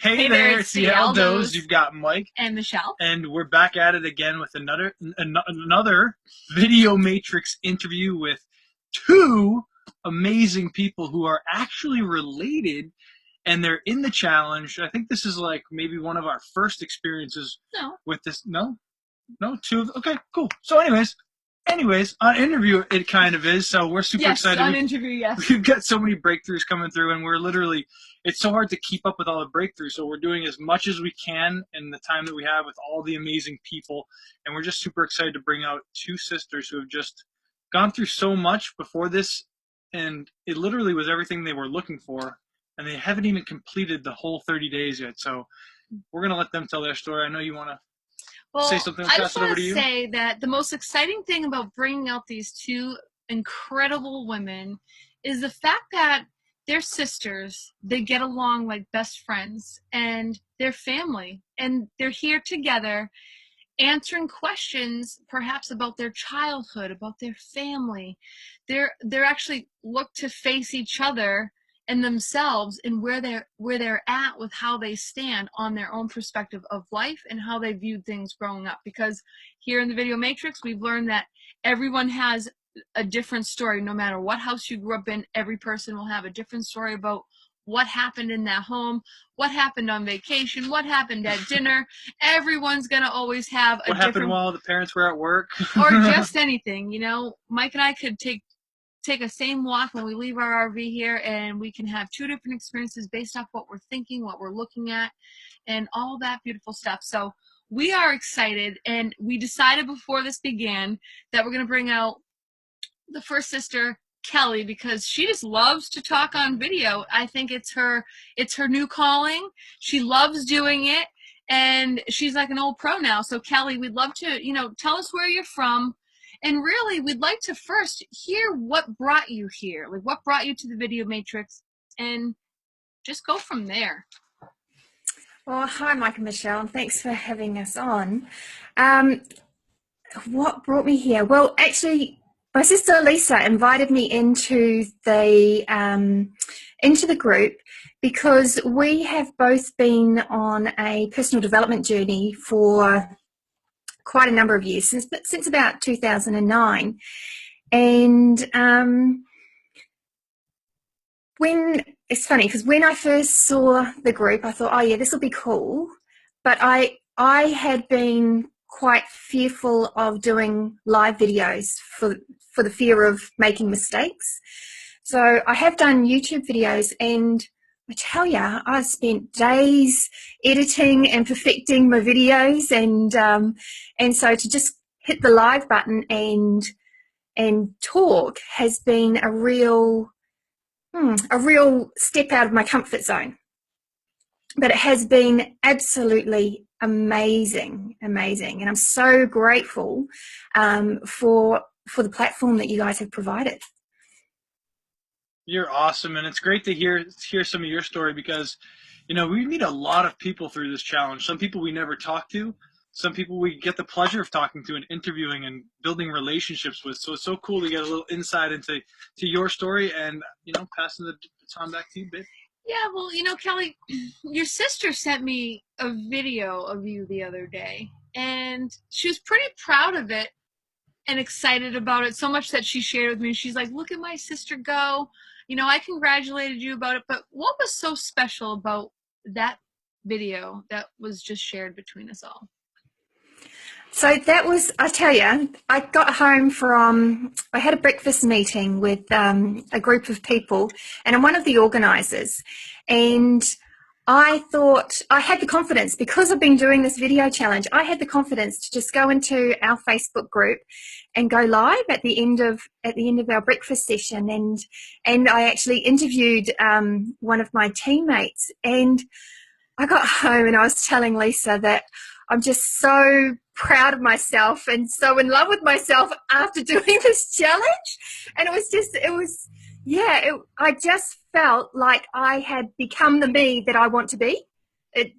Hey Hey there, there, it's the CL Does. Aldos You've got Mike, and Michelle. and we're back at it again with another Video Matrix interview with two amazing people who are actually related, and they're in the challenge. I think this is like maybe one of our first experiences No. with this. No, no, two. Okay, cool. So, anyways, on interview it kind of is. So we're super Yes, excited. on interview, yes. We've got so many breakthroughs coming through, and we're literally, it's so hard to keep up with all the breakthroughs. So we're doing as much as we can in the time that we have with all the amazing people. And we're just super excited to bring out two sisters who have just gone through so much before this. And it literally was everything they were looking for. And they haven't even completed the whole 30 days yet. So we're going to let them tell their story. I know you want to say Well, something. I'll I pass just it over want to to you. say that the most exciting thing about bringing out these two incredible women is the fact that they're sisters, they get along like best friends, and they're family, and they're here together answering questions perhaps about their childhood, about their family. They're actually look to face each other and themselves and where they're at with how they stand on their own perspective of life and how they viewed things growing up. Because here in the Video Matrix, we've learned that everyone has a different story. No matter what house you grew up in, every person will have a different story about what happened in that home, what happened on vacation, what happened at dinner. Everyone's going to always have a What happened different, while the parents were at work? or just anything. Mike and I could take a same walk when we leave our RV here, and we can have two different experiences based off what we're thinking, what we're looking at, and all that beautiful stuff. So we are excited, and we decided before this began that we're going to bring out the first sister, Kelly, because she just loves to talk on video. I think it's her new calling. She loves doing it, and she's like an old pro now. So Kelly, we'd love to, tell us where you're from, and really we'd like to first hear what brought you here, like what brought you to the Video Matrix, and just go from there. Well, hi, Mike and Michelle, and thanks for having us on. Um, what brought me here? Well, actually, my sister Lisa invited me into the group because we have both been on a personal development journey for quite a number of years, since about 2009. And it's funny because when I first saw the group, I thought, oh yeah, this will be cool. But I had been quite fearful of doing live videos for the fear of making mistakes. So I have done YouTube videos, and I tell you, I spent days editing and perfecting my videos, and so to just hit the live button and talk has been a real step out of my comfort zone. But it has been absolutely amazing, and I'm so grateful for the platform that you guys have provided. You're awesome, and it's great to hear some of your story because, we meet a lot of people through this challenge. Some people we never talk to, some people we get the pleasure of talking to and interviewing and building relationships with. So it's so cool to get a little insight into your story, and passing the baton back to you, babe. Yeah, well, Kelly, your sister sent me a video of you the other day, and she was pretty proud of it and excited about it, so much that she shared with me. She's like, look at my sister go. I congratulated you about it, but what was so special about that video that was just shared between us all? So that was, I tell you, I got home I had a breakfast meeting with a group of people, and I'm one of the organisers. And I thought I had the confidence, because I've been doing this video challenge, I had the confidence to just go into our Facebook group and go live at the end of our breakfast session. And I actually interviewed one of my teammates, and I got home and I was telling Lisa that I'm just so proud of myself and so in love with myself after doing this challenge. And I just felt like I had become the me that I want to be. It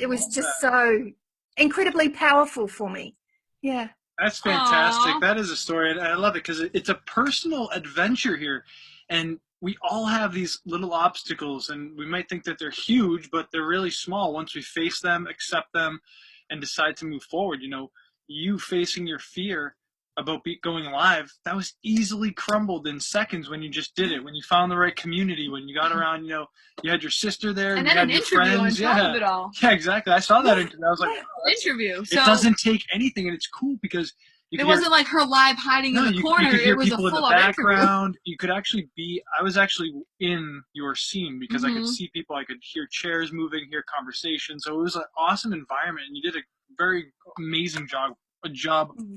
was just so incredibly powerful for me. Yeah. That's fantastic. Aww. That is a story, and I love it because it's a personal adventure here. And we all have these little obstacles, and we might think that they're huge, but they're really small once we face them, accept them, and decide to move forward. You facing your fear about going live, that was easily crumbled in seconds when you just did it, when you found the right community, when you got around, you had your sister there, and you then had an your interview friends. on top of it all. Yeah, exactly. I saw that interview. I was like, oh, Interview. it So doesn't take anything, and it's cool because it wasn't like her live hiding in the corner. you could hear It was a people in the full-on interview. background. You could actually I was actually in your scene because I could see people. I could hear chairs moving, hear conversations. So it was an awesome environment, and you did a very amazing job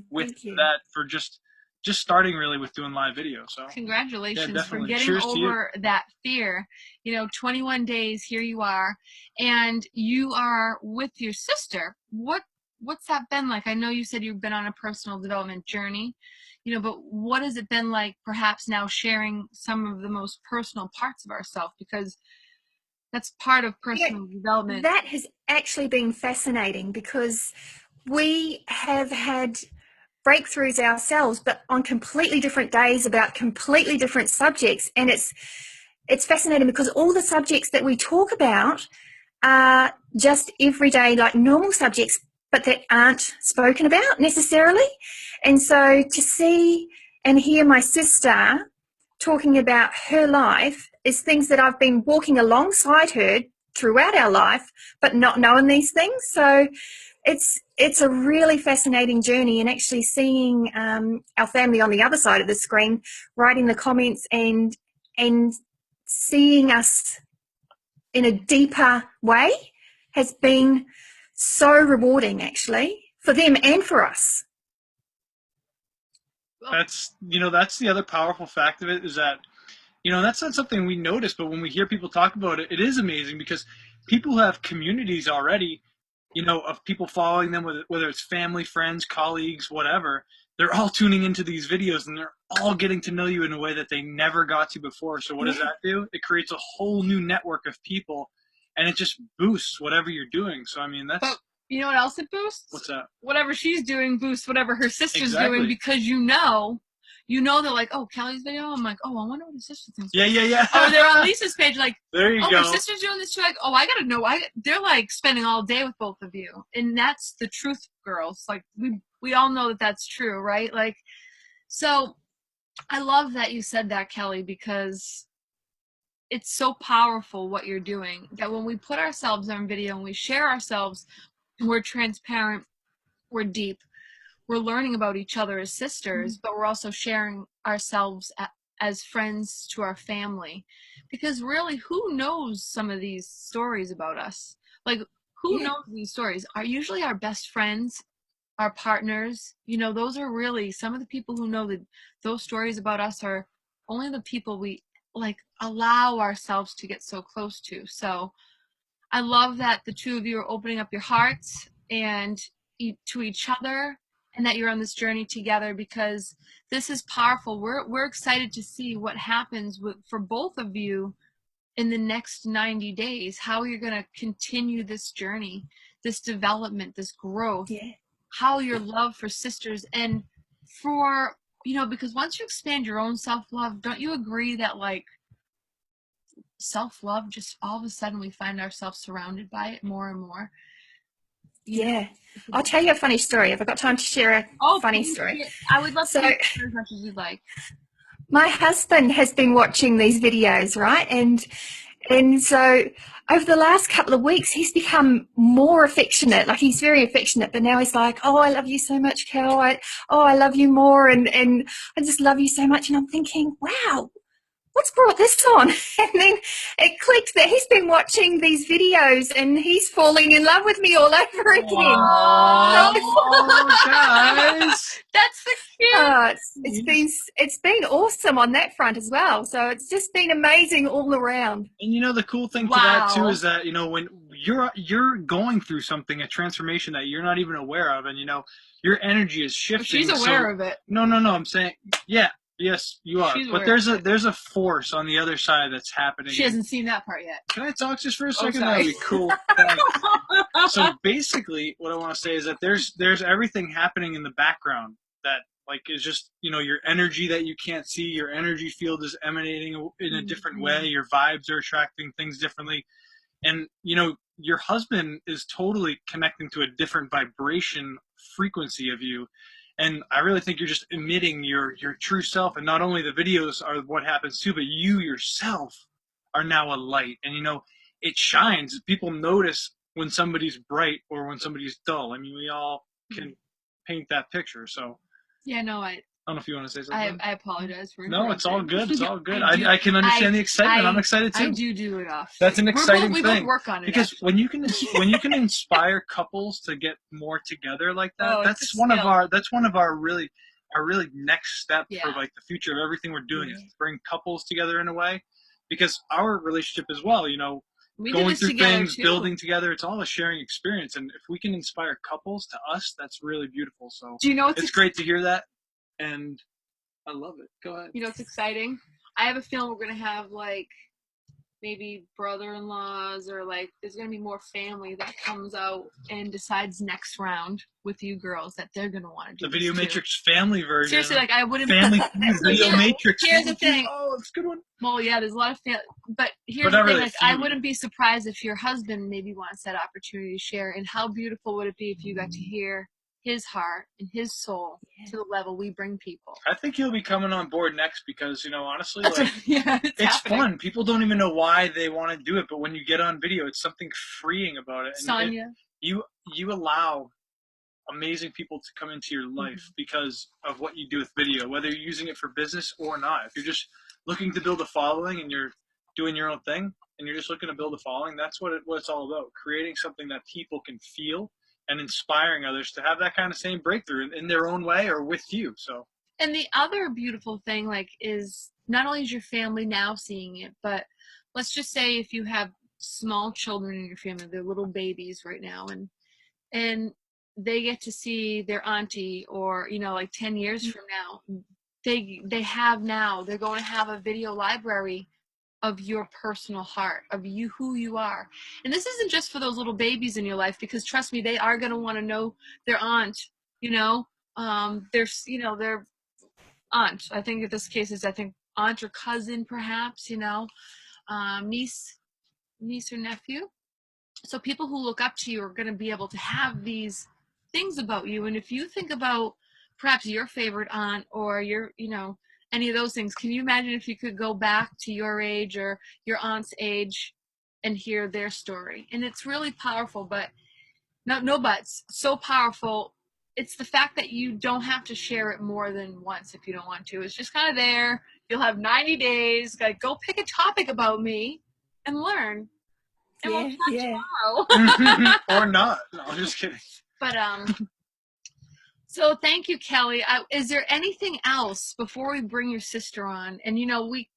with that for just starting really with doing live video. So congratulations for getting Cheers over that fear. 21 days, here you are, and you are with your sister. What's that been like? I know you said you've been on a personal development journey, but what has it been like perhaps now sharing some of the most personal parts of ourselves, because that's part of personal development. That has actually been fascinating because we have had breakthroughs ourselves, but on completely different days about completely different subjects. And it's fascinating because all the subjects that we talk about are just everyday, like normal subjects, but that aren't spoken about necessarily. And so to see and hear my sister talking about her life is things that I've been walking alongside her throughout our life, but not knowing these things. So it's a really fascinating journey, and actually seeing our family on the other side of the screen writing the comments and seeing us in a deeper way has been so rewarding, actually, for them and for us. That's the other powerful fact of it, is that that's not something we notice, but when we hear people talk about it, it is amazing because people have communities already, of people following them, whether it's family, friends, colleagues, whatever. They're all tuning into these videos, and they're all getting to know you in a way that they never got to before. So what does that do? It creates a whole new network of people, and it just boosts whatever you're doing. So, I mean, that's... But you know what else it boosts? What's that? Whatever she's doing boosts whatever her sister's doing, because you know they're like, oh, Kelly's video. I'm like, oh, I wonder what her sister thinks. Yeah. Or they're on Lisa's page, like, there you go. Her sister's doing this too. Like, oh, I gotta know. They're like spending all day with both of you, and that's the truth, girls. Like, we all know that that's true, right? Like, so I love that you said that, Kelly, because it's so powerful what you're doing. That when we put ourselves on video and we share ourselves, we're transparent, we're deep. We're learning about each other as sisters, but we're also sharing ourselves as friends to our family. Because really, who knows some of these stories about us? Like, who knows these stories? Are usually our best friends, our partners. Those are really some of the people who know that those stories about us are only the people we allow ourselves to get so close to. So I love that the two of you are opening up your hearts and to each other, and that you're on this journey together, because this is powerful. We're excited to see what happens for both of you in the next 90 days, how you're going to continue this journey, this development, this growth, how your love for sisters and for, because once you expand your own self-love, don't you agree that self-love, just all of a sudden we find ourselves surrounded by it more and more? I'll tell you a funny story. Have I got time to share a funny story? I would love to hear as much as you'd like. My husband has been watching these videos, right? And so over the last couple of weeks, he's become more affectionate. Like, he's very affectionate, but now he's like, oh, I love you so much, Kel. I love you more. And I just love you so much. And I'm thinking, wow, what's brought this on? And then it clicked that he's been watching these videos and he's falling in love with me all over again. Oh, guys. That's the cute. It's been awesome on that front as well. So it's just been amazing all around. And the cool thing to that too is that, when you're going through something, a transformation that you're not even aware of, and your energy is shifting. She's aware of it. No, I'm saying, yes, you are. But there's a force on the other side that's happening. She hasn't seen that part yet. Can I talk just for a second? That'd be cool. So basically, what I want to say is that there's everything happening in the background that like it's just, your energy that you can't see, your energy field is emanating in a different way, your vibes are attracting things differently, and your husband is totally connecting to a different vibration frequency of you, and I really think you're just emitting your true self. And not only the videos are what happens too, but you yourself are now a light, and it shines. People notice when somebody's bright or when somebody's dull. I mean, we all can paint that picture. So Yeah, no, I don't know if you want to say something. I apologize for No, it's all interrupting. good. It's all good. I can understand the excitement. I'm excited too. I do it off. That's an exciting we thing. both work on it. Because actually. when you can inspire couples to get more together like that, Oh, that's one of our really next step for like the future of everything we're doing, is to bring couples together in a way. Because our relationship as well, we going through things, too. building together, it's all a sharing experience. And if we can inspire couples to us, that's really beautiful. So do you know it's great to hear that, and I love it. Go ahead. You know what's exciting? I have a feeling we're gonna have like maybe brother-in-laws, or like there's gonna be more family that comes out and decides next round with you girls that they're gonna want to do the Video too. Matrix family version. Seriously, like I wouldn't. Family Video Matrix. Here's the thing. Oh, it's a good one. Well, yeah, there's a lot of but here's the thing. Really like, I wouldn't be surprised if your husband maybe wants that opportunity to share. And how beautiful would it be if you got to hear his heart and his soul to the level we bring people? I think he'll be coming on board next because, honestly, like, it's fun. People don't even know why they want to do it, but when you get on video, it's something freeing about it. And Sonia, you allow amazing people to come into your life because of what you do with video, whether you're using it for business or not. If you're just looking to build a following and you're doing your own thing and you're just looking to build a following, that's what it's all about. Creating something that people can feel and inspiring others to have that kind of same breakthrough in their own way or with you. So, and the other beautiful thing, like, is not only is your family now seeing it, but let's just say if you have small children in your family, they're little babies right now, and they get to see their auntie, or like 10 years from now, they're going to have a video library of your personal heart, of you, who you are. And this isn't just for those little babies in your life, because trust me, they are going to want to know their aunt, their aunt. I think in this case is, aunt or cousin, perhaps, niece or nephew. So people who look up to you are going to be able to have these things about you. And if you think about perhaps your favorite aunt, or your, any of those things, can you imagine if you could go back to your age or your aunt's age and hear their story? And it's really powerful, but no buts, so powerful. It's the fact that you don't have to share it more than once if you don't want to. It's just kind of there. You'll have 90 days. Like, go pick a topic about me and learn. And we'll talk tomorrow. Or not. No, I'm just kidding. But so thank you, Kelly. Is there anything else before we bring your sister on? And we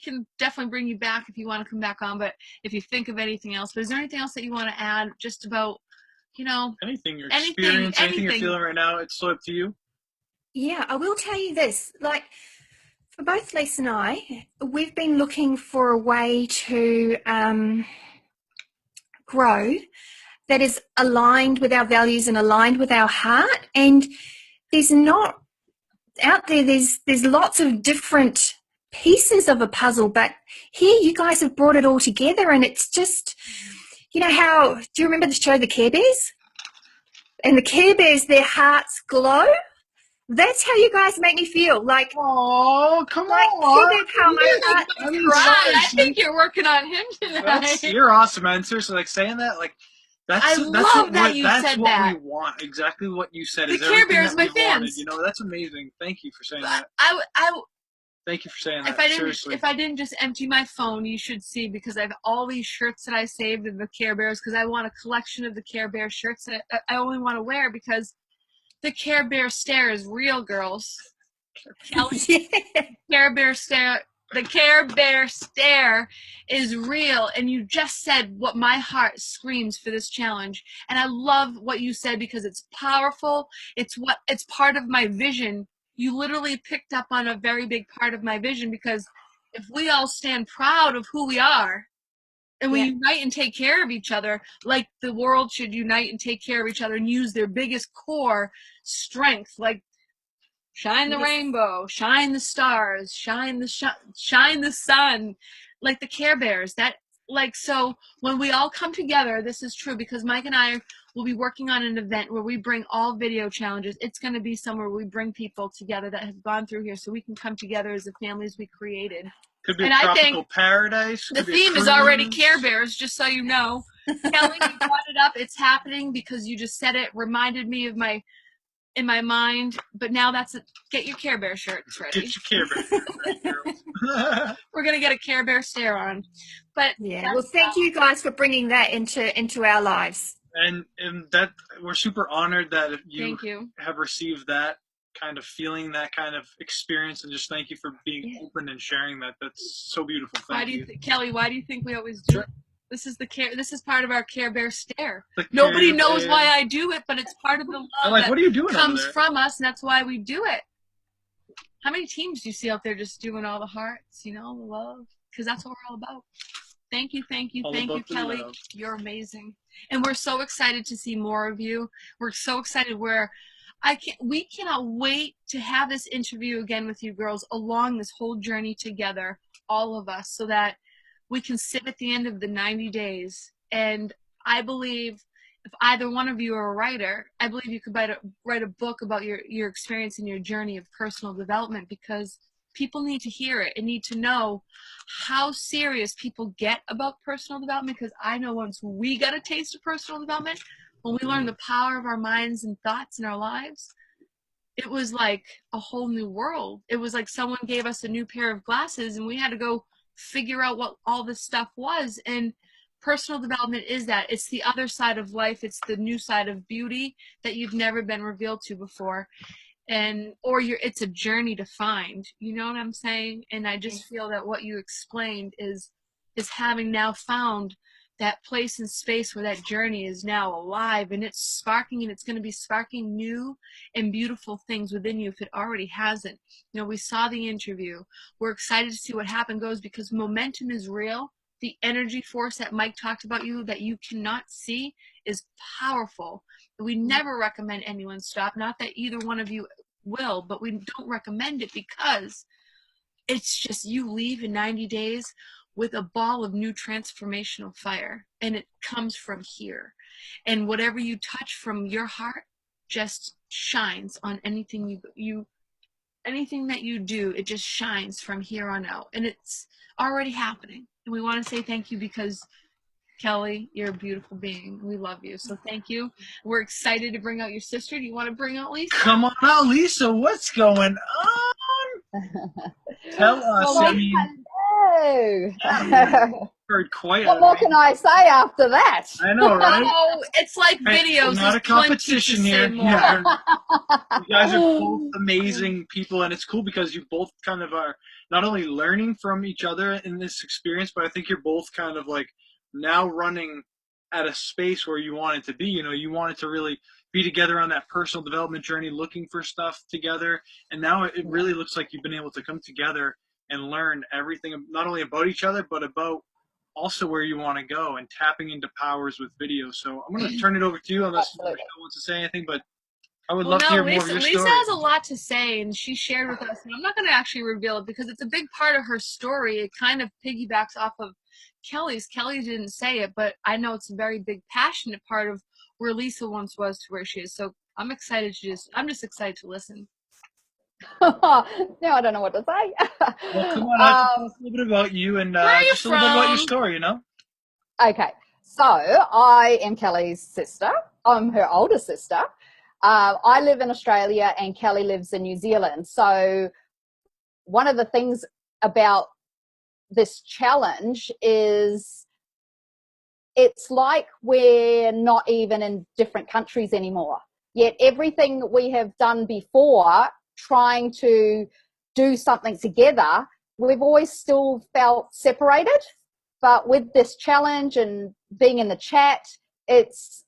can definitely bring you back if you want to come back on. But if you think of anything else, but is there anything else that you want to add, just about anything you're experiencing, anything you're feeling right now? It's so up to you. Yeah, I will tell you this. Like, for both Lisa and I, we've been looking for a way to grow that is aligned with our values and aligned with our heart. And there's not out there, there's lots of different pieces of a puzzle, but here you guys have brought it all together, and it's just, how, do you remember the show The Care Bears? And the Care Bears, their hearts glow. That's how you guys make me feel. Like, oh, come like, on! How my heart right. I think you're working on him tonight. You're awesome, man. Seriously, like, saying that, like, that's what we want. Exactly what you said. The Care Bears, my fans. Wanted. That's amazing. Thank you for saying that. Thank you for saying that. If I didn't just empty my phone, you should see, because I have all these shirts that I saved of the Care Bears, because I want a collection of the Care Bear shirts that I only want to wear, because the Care Bear stare is real, girls. Kelly, Care Bear stare. The Care Bear stare is real, and you just said what my heart screams for this challenge. And I love what you said, because it's powerful. It's part of my vision. You literally picked up on a very big part of my vision, because if we all stand proud of who we are, and we unite and take care of each other, like the world should unite and take care of each other and use their biggest core strength, like shine the Yes. rainbow, shine the stars, shine the sun, like the Care Bears. That, like, so when we all come together, this is true because Mike and I will be working on an event where we bring all video challenges. It's going to be somewhere we bring people together that have gone through here so we can come together as the families we created. Could be And a I think tropical paradise. the Could be a theme is already cruise. Care Bears, just so you know. Kelly, you brought it up. It's happening because you just said it. Reminded me of in my mind. But now that's it. Get your Care Bear shirts ready. Get your Care Bear. We're gonna get a Care Bear stare on. But Yeah. Well, thank you guys for bringing that into our lives. and that we're super honored that you, thank you. have received that kind of feeling, that kind of experience, and just thank you for being open and sharing that. That's so beautiful. Thank you. Kelly, why do you think we always do it? This is part of our Care Bear stare. The Nobody Care knows Bear. why I do it, but it's part of the love I'm like, that what are you doing comes over there? from us, and that's why we do it. How many teams do you see out there just doing all the hearts, the love? Because that's what we're all about. Thank you, All thank you, about the Kelly. love. You're amazing. And we're so excited to see more of you. We're so excited we cannot wait to have this interview again with you girls along this whole journey together, all of us, so that we can sit at the end of the 90 days. And I believe if either one of you are a writer, I believe you could write a book about your experience and your journey of personal development, because people need to hear it and need to know how serious people get about personal development. Because I know once we got a taste of personal development, when we learned the power of our minds and thoughts in our lives, it was like a whole new world. It was like someone gave us a new pair of glasses and we had to go figure out what all this stuff was. And personal development is that. It's the other side of life. It's the new side of beauty that you've never been revealed to before. It's a journey to find, you know what I'm saying? And I just feel that what you explained is having now found that place and space where that journey is now alive, and it's sparking, and it's going to be sparking new and beautiful things within you if it already hasn't. We saw the interview. We're excited to see what goes, because momentum is real. The energy force that Mike talked about that you cannot see is powerful. We never recommend anyone stop. Not that either one of you will, but we don't recommend it because it's just you leave in 90 days with a ball of new transformational fire, and it comes from here. And whatever you touch from your heart just shines on anything anything that you do. It just shines from here on out, and it's already happening. And we want to say thank you because Kelly, you're a beautiful being. We love you. So thank you. We're excited to bring out your sister. Do you want to bring out Lisa? Come on out, Lisa. What's going on? Tell us. Well, I mean, hello. heard quite. What more can I say after that? I know, right? Oh, it's like Hey, videos. not a There's plenty competition to say here. more. Yeah. You guys are both amazing people, and it's cool because you both kind of are not only learning from each other in this experience, but I think you're both kind of like now running at a space where you wanted to be. You wanted to really be together on that personal development journey, looking for stuff together, and now it really looks like you've been able to come together and learn everything, not only about each other, but about also where you want to go and tapping into powers with video. So I'm going to turn it over to you unless Michelle wants to say anything, but I would love to hear more of your story. Lisa has a lot to say, and she shared with us, and I'm not going to actually reveal it because it's a big part of her story. It kind of piggybacks off of Kelly's. Kelly didn't say it, but I know it's a very big, passionate part of where Lisa once was to where she is. So I'm excited I'm just excited to listen. Now I don't know what to say. Well, come on, tell us a little bit about you and just a little bit about your story, Okay, so I am Kelly's sister. I'm her older sister. I live in Australia and Kelly lives in New Zealand. So one of the things about this challenge is it's like we're not even in different countries anymore. Yet everything we have done before, trying to do something together, we've always still felt separated. But with this challenge and being in the chat, it's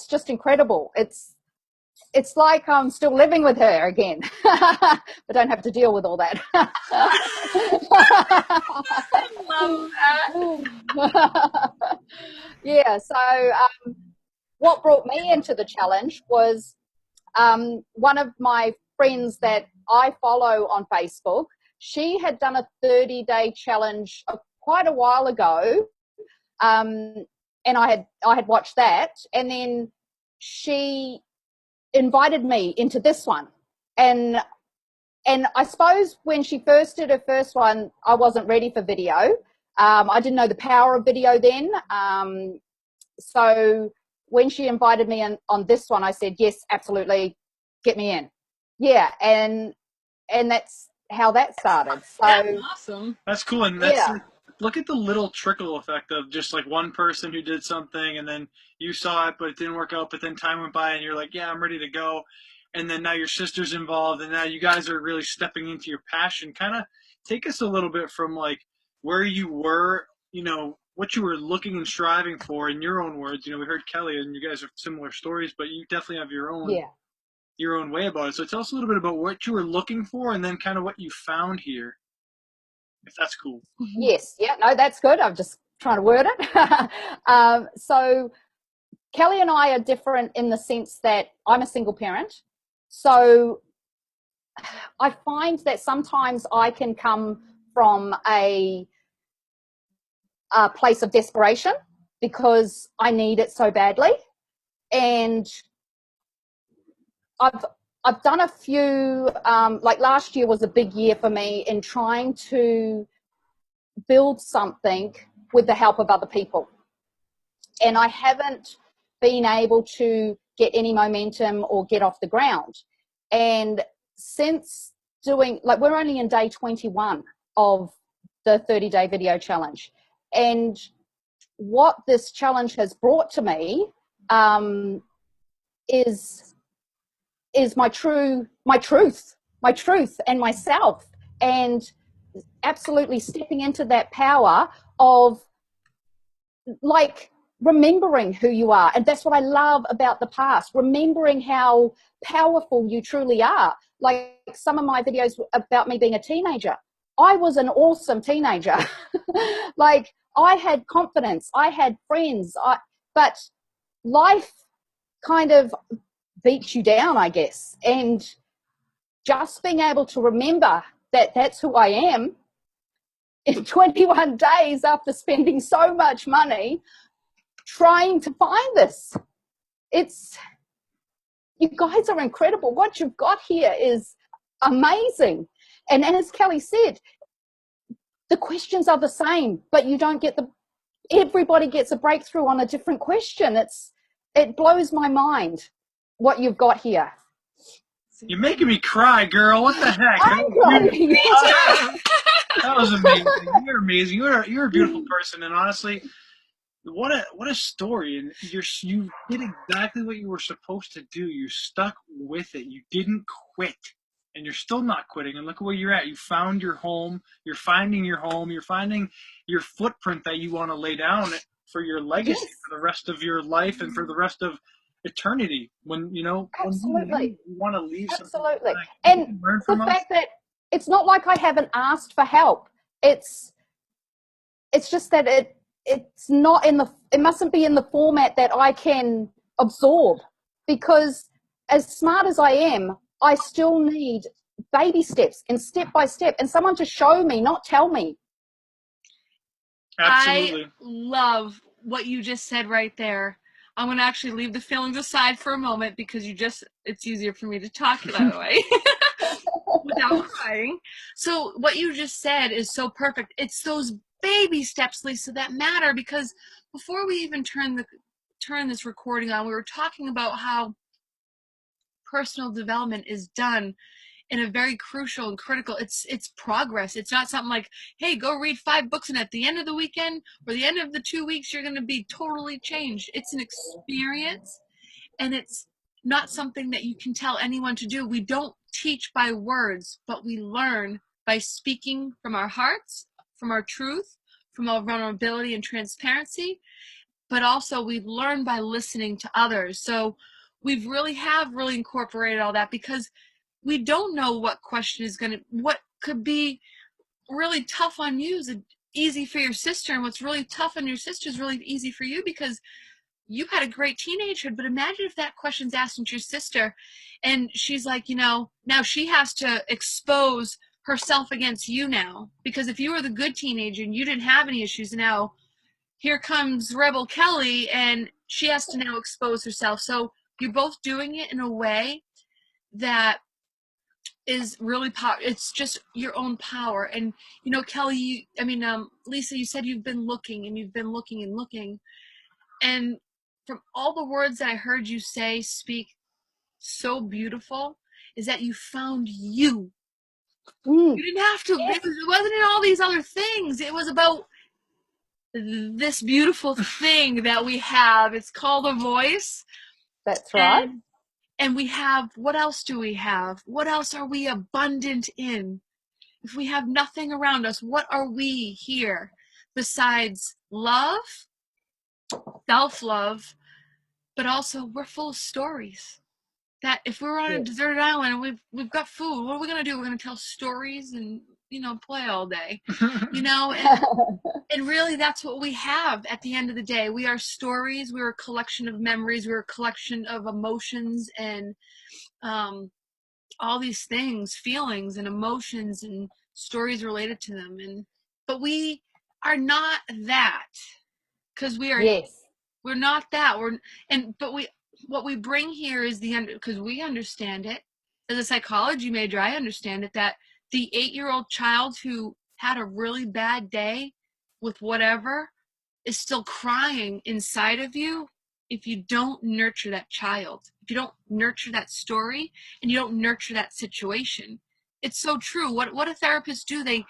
just incredible. It's like I'm still living with her again, but don't have to deal with all that. I love that. Yeah, so what brought me into the challenge was one of my friends that I follow on Facebook, she had done a 30-day challenge quite a while ago, and I had watched that, and then she invited me into this one, and I suppose when she first did her first one, I wasn't ready for video. I didn't know the power of video then. So when she invited me on this one, I said, yes, absolutely, get me in. Yeah, and that's how that started. So That's awesome. That's cool. And that's Yeah. look at the little trickle effect of just like one person who did something and then you saw it, but it didn't work out. But then time went by and you're like, yeah, I'm ready to go. And then now your sister's involved and now you guys are really stepping into your passion. Kind of take us a little bit from like where you were, you know, what you were looking and striving for in your own words. You know, we heard Kelly and you guys have similar stories, but you definitely have your own Yeah. way about it. So tell us a little bit about what you were looking for and then kind of what you found here, if that's cool. Yes. Yeah. No, that's good. I'm just trying to word it. So Kelly and I are different in the sense that I'm a single parent. So I find that sometimes I can come from a place of desperation because I need it so badly. And I've done a few, like last year was a big year for me in trying to build something with the help of other people. And I haven't been able to get any momentum or get off the ground. And since doing, like, we're only in day 21 of the 30-day video challenge. And what this challenge has brought to me is my truth and myself, and absolutely stepping into that power of like remembering who you are. And that's what I love about the past, remembering how powerful you truly are. Like some of my videos about me being a teenager, I was an awesome teenager. Like I had confidence, I had friends, but life kind of beats you down, I guess. And just being able to remember that that's who I am in 21 days after spending so much money trying to find this. You guys are incredible. What you've got here is amazing. And as Kelly said, the questions are the same, but you don't get everybody gets a breakthrough on a different question. It blows my mind what you've got here. You're making me cry, girl. What the heck? I'm crying. That was amazing. You're amazing. You're a beautiful person, and honestly, what a story. And you did exactly what you were supposed to do. You stuck with it. You didn't quit, and you're still not quitting. And look at where you're at. You found your home. You're finding your home. You're finding your footprint that you want to lay down for your legacy Yes. for the rest of your life and for the rest of eternity. When Absolutely. you want to leave Absolutely. something And learn the from us. fact that it's not like I haven't asked for help. It's just that it's not it mustn't be in the format that I can absorb, because as smart as I am, I still need baby steps and step by step and someone to show me, not tell me. Absolutely. I love what you just said right there. I'm going to actually leave the feelings aside for a moment because it's easier for me to talk that way without crying. So what you just said is so perfect. It's those baby steps, Lisa, that matter, because before we even turn this recording on, we were talking about how personal development is done in a very crucial and critical, it's progress. It's not something like, hey, go read 5 books and at the end of the weekend or the end of the 2 weeks you're going to be totally changed. It's an experience, and it's not something that you can tell anyone to do. We don't teach by words, but we learn by speaking from our hearts, from our truth, from our vulnerability and transparency, but also we learn by listening to others. So we've really incorporated all that, because we don't know what could be really tough on you is easy for your sister, and what's really tough on your sister is really easy for you, because you had a great teenagehood, but imagine if that question's asked to your sister and she's like, now she has to expose herself against you now, because if you were the good teenager and you didn't have any issues, now here comes Rebel Kelly and she has to now expose herself. So you're both doing it in a way that is really it's just your own power. And Kelly, Lisa, you said you've been looking and you've been looking and looking, and from all the words that I heard you speak so beautiful, is that you found you. You didn't have to. Yes. It wasn't in all these other things. It was about this beautiful thing that we have. It's called a voice. That's right. And we have, what else do we have? What else are we abundant in? If we have nothing around us, what are we here besides love, self-love, but also we're full of stories. That if we're on a deserted island and we've got food, what are we gonna do? We're gonna tell stories and play all day, and really that's what we have at the end of the day. We are stories. We're a collection of memories. We're a collection of emotions and all these things, feelings and emotions and stories related to them. But we are not that, because we are. Yes. We're not that. What we bring here is because we understand it. As a psychology major, I understand it, that the 8-year-old child who had a really bad day with whatever is still crying inside of you if you don't nurture that child, if you don't nurture that story, and you don't nurture that situation. It's so true. What a therapist do, they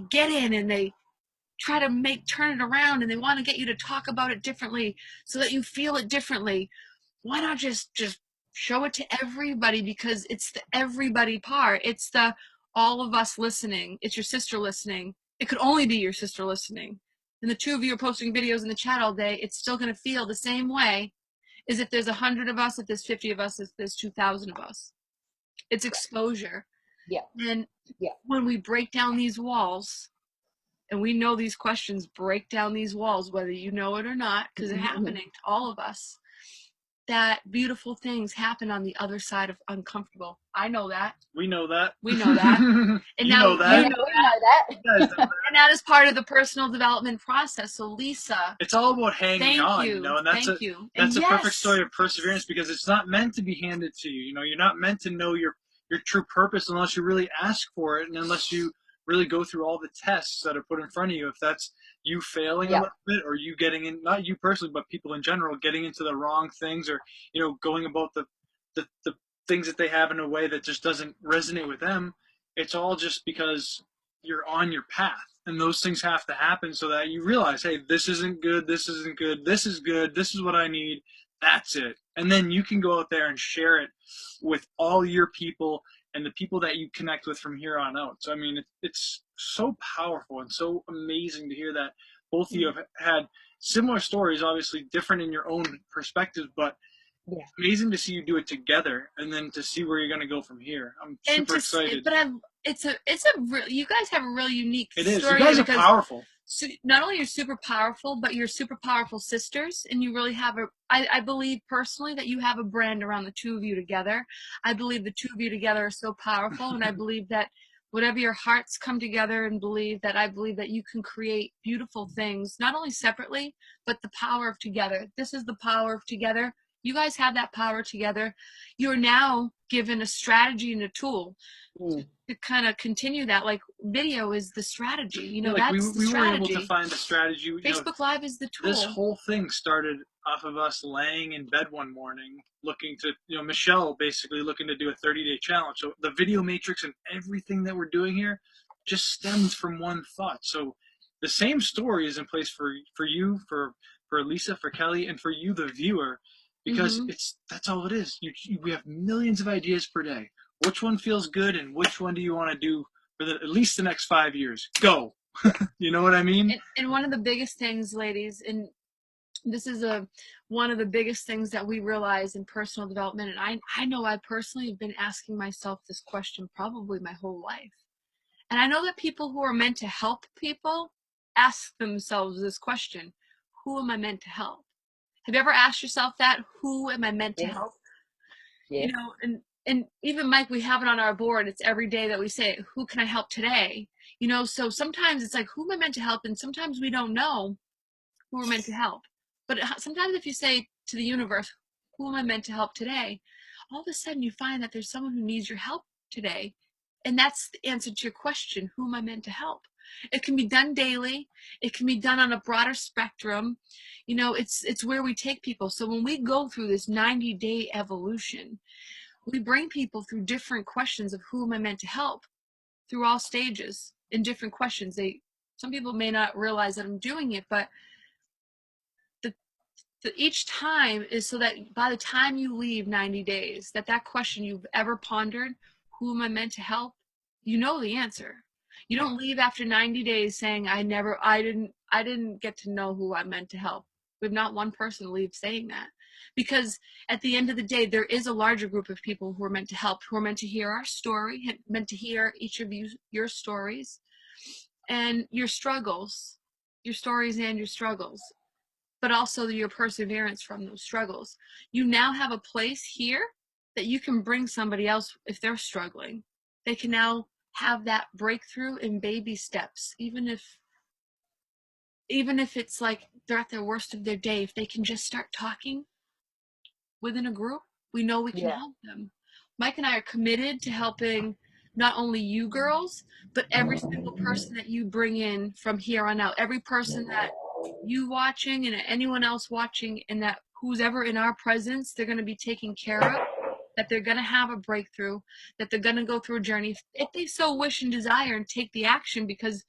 get in and they try to turn it around, and they want to get you to talk about it differently so that you feel it differently. Why not just show it to everybody? Because it's the everybody part. It's the all of us listening. It's your sister listening. It could only be your sister listening. And the two of you are posting videos in the chat all day. It's still going to feel the same way as if there's 100 of us, if there's 50 of us, if there's 2,000 of us. It's exposure. Yeah. And when we break down these walls, and we know these questions break down these walls, whether you know it or not, because it's happening to all of us, that beautiful things happen on the other side of uncomfortable. I know that. We know that. We know that. And you now know that. You know that. And that is part of the personal development process. So Lisa, it's all about hanging on, you. and that's a perfect story of perseverance, because it's not meant to be handed to you. You're not meant to know your true purpose unless you really ask for it, and unless you really go through all the tests that are put in front of you. If that's you failing a little bit, or you getting in, not you personally, but people in general, getting into the wrong things, or going about the things that they have in a way that just doesn't resonate with them, it's all just because you're on your path, and those things have to happen so that you realize, hey, this isn't good, this isn't good, this is good, this is what I need, that's it. And then you can go out there and share it with all your people and the people that you connect with from here on out. So, I mean, it's so powerful and so amazing to hear that both of you have had similar stories, obviously different in your own perspectives, but it's amazing to see you do it together, and then to see where you're going to go from here. I'm super excited. But you guys have a really unique story. It is. You guys are powerful. So not only you're super powerful, but you're super powerful sisters, and you really have I believe personally that you have a brand around the two of you together. I believe the two of you together are so powerful, and I believe that whatever your hearts come together and believe that, I believe that you can create beautiful things, not only separately, but the power of together. This is the power of together. You guys have that power together. You're now given a strategy and a tool to kind of continue that. Like, video is the strategy. That's the strategy. We were able to find a strategy. Facebook Live is the tool. This whole thing started off of us laying in bed one morning, looking to, Michelle basically looking to do a 30-day challenge. So the video matrix and everything that we're doing here just stems from one thought. So the same story is in place for you, for Lisa, for Kelly, and for you, the viewer. Because that's all it is. We have millions of ideas per day. Which one feels good, and which one do you want to do for at least the next 5 years? Go. You know what I mean? And one of the biggest things, ladies, and this is one of the biggest things that we realize in personal development, and I know I personally have been asking myself this question probably my whole life. And I know that people who are meant to help people ask themselves this question: who am I meant to help? Have you ever asked yourself that? Who am I meant to Yes. help? Yes. And even Mike, we have it on our board. It's every day that we say, who can I help today? So sometimes it's like, who am I meant to help? And sometimes we don't know who we're meant to help. But sometimes if you say to the universe, who am I meant to help today? All of a sudden you find that there's someone who needs your help today. And that's the answer to your question, who am I meant to help? It can be done daily. It can be done on a broader spectrum. It's where we take people. So when we go through this 90-day evolution, we bring people through different questions of who am I meant to help through all stages in different questions. Some people may not realize that I'm doing it, but each time is so that by the time you leave 90 days, that question you've ever pondered, who am I meant to help? You know the answer. You don't leave after 90 days saying, I didn't get to know who I meant to help. We have not one person leave saying that. Because at the end of the day, there is a larger group of people who are meant to help, who are meant to hear our story, meant to hear each of you, your stories and your struggles, your stories and your struggles, but also your perseverance from those struggles. You now have a place here that you can bring somebody else if they're struggling. They can now have that breakthrough in baby steps, even if it's like they're at their worst of their day. If they can just start talking within a group, we know we can help them. Mike and I are committed to helping not only you girls, but every single person that you bring in from here on out. Every person that you watching and anyone else watching, and that who's ever in our presence, they're going to be taken care of, that they're going to have a breakthrough, that they're going to go through a journey if they so wish and desire and take the action, because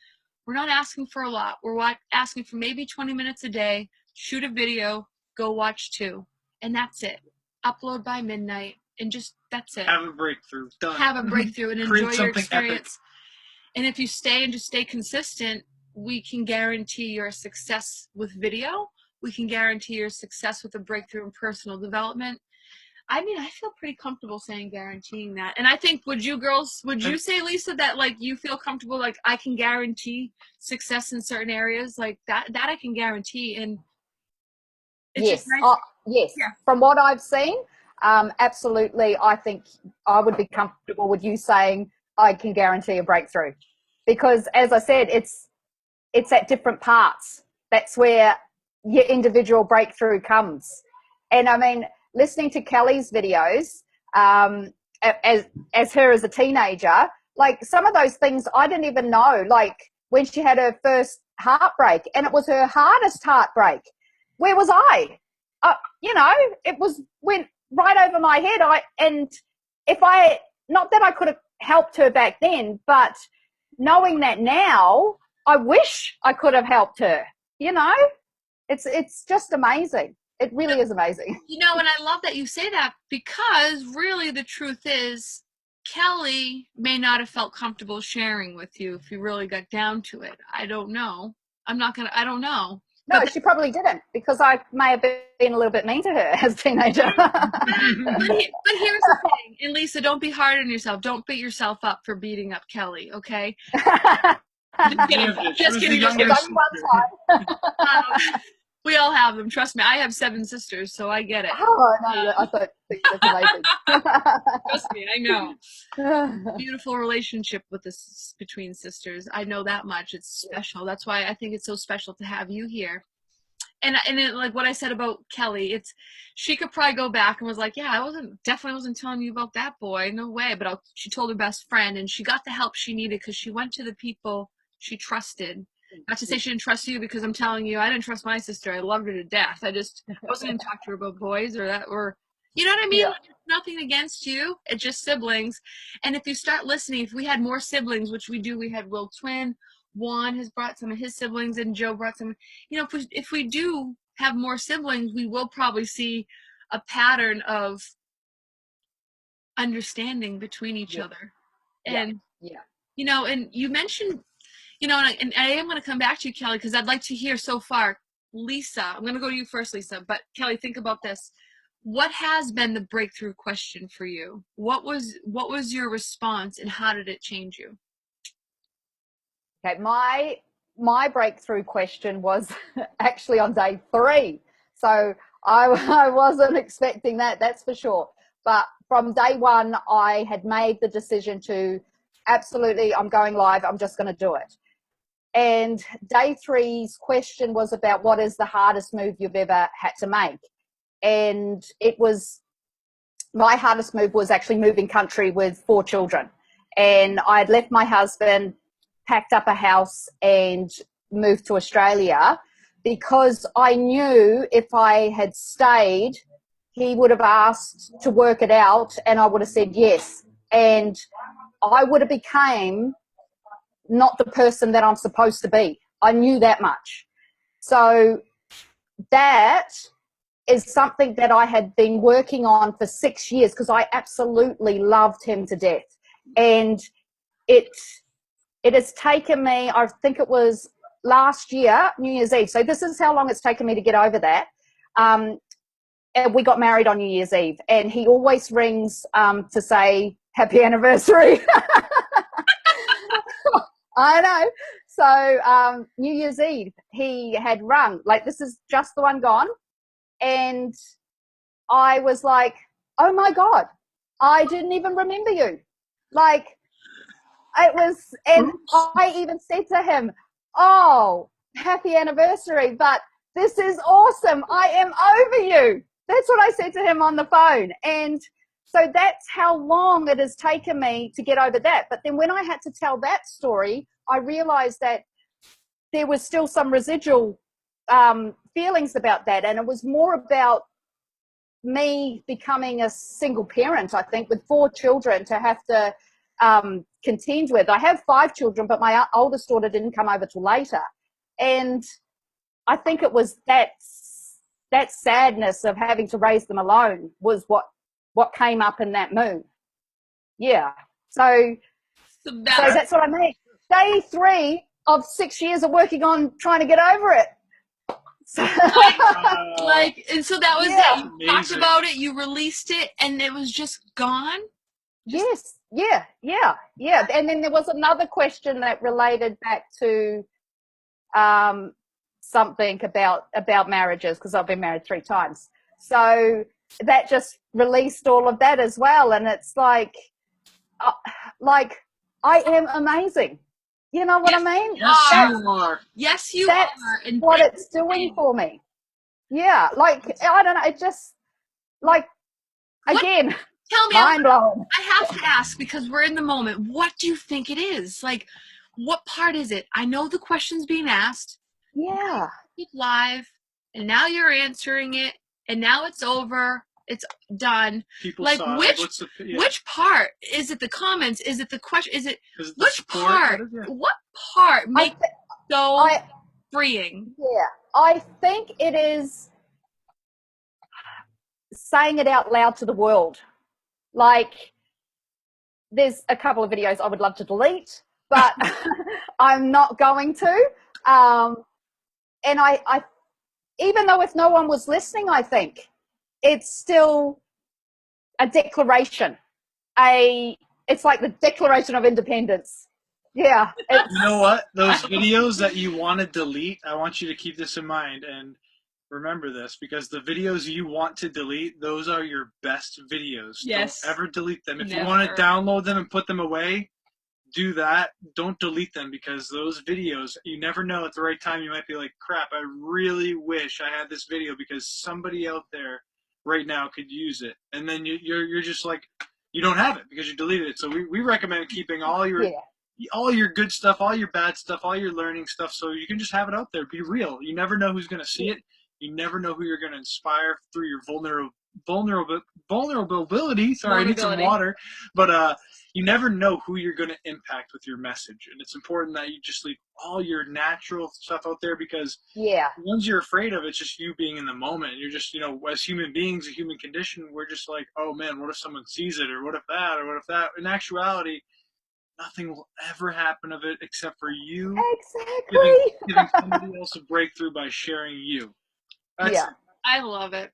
we're not asking for a lot. We're asking for maybe 20 minutes a day, shoot a video, go watch 2, and that's it. Upload by midnight, and just that's it. Have a breakthrough. Done. Have a breakthrough and Create enjoy your something experience. epic. And if you stay and just stay consistent, we can guarantee your success with video. We can guarantee your success with a breakthrough in personal development. I mean, I feel pretty comfortable saying guaranteeing that. And I think, would you say, Lisa, that like you feel comfortable, like I can guarantee success in certain areas, like that I can guarantee. And it's Yes. just nice. Yes. Yeah. From what I've seen, absolutely, I think I would be comfortable with you saying I can guarantee a breakthrough, because as I said, it's at different parts. That's where your individual breakthrough comes. And I mean, listening to Kelly's videos, as her as a teenager, like some of those things I didn't even know, like when she had her first heartbreak, and it was her hardest heartbreak. Where was I? It went right over my head. Not that I could have helped her back then, but knowing that now, I wish I could have helped her. It's just amazing. It really is amazing. And I love that you say that, because really the truth is, Kelly may not have felt comfortable sharing with you if you really got down to it. I don't know. I don't know. No, she probably didn't, because I may have been a little bit mean to her as a teenager. But here's the thing, and Lisa, don't be hard on yourself. Don't beat yourself up for beating up Kelly, okay? Just kidding. We all have them. Trust me. I have 7 sisters, so I get it. Oh, no, I thought that's amazing. Trust me, I know. Beautiful relationship between sisters. I know that much. It's special. That's why I think it's so special to have you here. And like what I said about Kelly, she could probably go back and was like, yeah, definitely wasn't telling you about that boy. No way. But she told her best friend, and she got the help she needed because she went to the people she trusted. Not to say she didn't trust you, because I'm telling you, I didn't trust my sister. I loved her to death. I wasn't going to talk to her about boys or you know what I mean? Yeah. Like, nothing against you. It's just siblings. And if you start listening, if we had more siblings, which we do, we had Will Twin, Juan has brought some of his siblings, and Joe brought some. If we do have more siblings, we will probably see a pattern of understanding between each other. And and you mentioned, and I am going to come back to you, Kelly, because I'd like to hear so far. Lisa, I'm going to go to you first, Lisa. But Kelly, think about this. What has been the breakthrough question for you? What was your response, and how did it change you? Okay, my breakthrough question was actually on day 3. So I wasn't expecting that, that's for sure. But from day one, I had made the decision to absolutely, I'm going live, I'm just going to do it. And day three's question was about what is the hardest move you've ever had to make. And it was, my hardest move was actually moving country with 4 children. And I had left my husband, packed up a house and moved to Australia because I knew if I had stayed, he would have asked to work it out and I would have said yes. And I would have became not the person that I'm supposed to be. I knew that much. So that is something that I had been working on for 6 years because I absolutely loved him to death. And it has taken me, I think it was last year, New Year's Eve. So this is how long it's taken me to get over that. And we got married on New Year's Eve. And he always rings to say, happy anniversary. I know. So New Year's Eve, he had rung, like, this is just the one gone. And I was like, oh my God, I didn't even remember you. Like, it was, and I even said to him, oh, happy anniversary, but this is awesome. I am over you. That's what I said to him on the phone. And so that's how long it has taken me to get over that. But then when I had to tell that story, I realized that there was still some residual feelings about that. And it was more about me becoming a single parent, I think, with 4 children to have to contend with. I have 5 children, but my oldest daughter didn't come over till later. And I think it was that sadness of having to raise them alone was what came up in that move. Yeah. So that's what I mean. Day 3 of 6 years of working on trying to get over it. And so that was Yeah. it. You talked about it, you released it, and it was just gone? Yes. Yeah. And then there was another question that related back to something about marriages, because I've been married 3 times. So that just released all of that as well. And it's like I am amazing. You know what I mean? Yes, you are. Yes, you That's are. And what it's doing for me. Yeah, like, I don't know, it just, like, again, tell me, mind blowing. I have to ask, because we're in the moment, what do you think it is? Like, what part is it? I know the question's being asked. Yeah. It's live, and now you're answering it, and now it's over. It's done. People Like, saw which it. which part? Is it the comments? Is it the question? Is it which support? part? What part makes it so freeing? Yeah, I think it is saying it out loud to the world. Like, there's a couple of videos I would love to delete, but I'm not going to. And I, even though if no one was listening, I think it's still a declaration. It's like the Declaration of Independence. Yeah. You know what? Those videos that you want to delete, I want you to keep this in mind and remember this, because the videos you want to delete, those are your best videos. Yes. Don't ever delete them. If Never. you want to download them and put them away, do that. Don't delete them, because those videos, you never know, at the right time you might be like, crap, I really wish I had this video because somebody out there right now could use it. And then you're just like, you don't have it because you deleted it. So we recommend keeping all your good stuff, all your bad stuff, all your learning stuff, so you can just have it out there. Be real. You never know who's going to see it. You never know who you're going to inspire through your vulnerability. Sorry, I need some water. But you never know who you're going to impact with your message. And it's important that you just leave all your natural stuff out there, because the ones you're afraid of, it's just you being in the moment. And you're just, as human beings, a human condition, we're just like, oh man, what if someone sees it? Or what if that? Or what if that? In actuality, nothing will ever happen of it except for you giving somebody else a breakthrough by sharing you. I love it.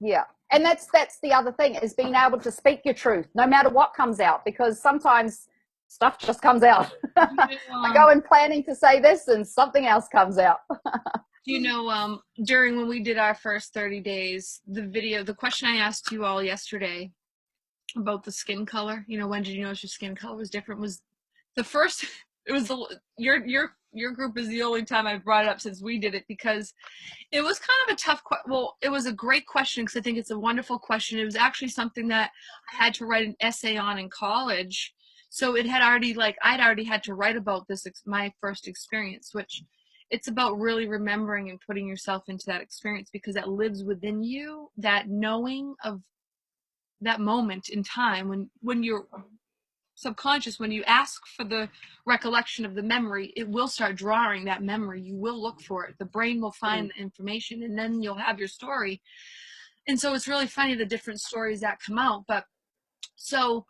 Yeah. And that's the other thing, is being able to speak your truth no matter what comes out, because sometimes stuff just comes out. I go in planning to say this and something else comes out. You know, during when we did our first 30 days, the question I asked you all yesterday about the skin color, you know, when did you notice your skin color was different, was the first, it was your group is the only time I've brought it up since we did it, because it was kind of a tough well, it was a great question because I think it's a wonderful question. It was actually something that I had to write an essay on in college. So it had already, like, I'd already had to write about this, my first experience, which it's about really remembering and putting yourself into that experience, because that lives within you, that knowing of that moment in time when you're subconscious, when you ask for the recollection of the memory, it will start drawing that memory. You will look for it. The brain will find the information, and then you'll have your story. And so it's really funny, the different stories that come out. But so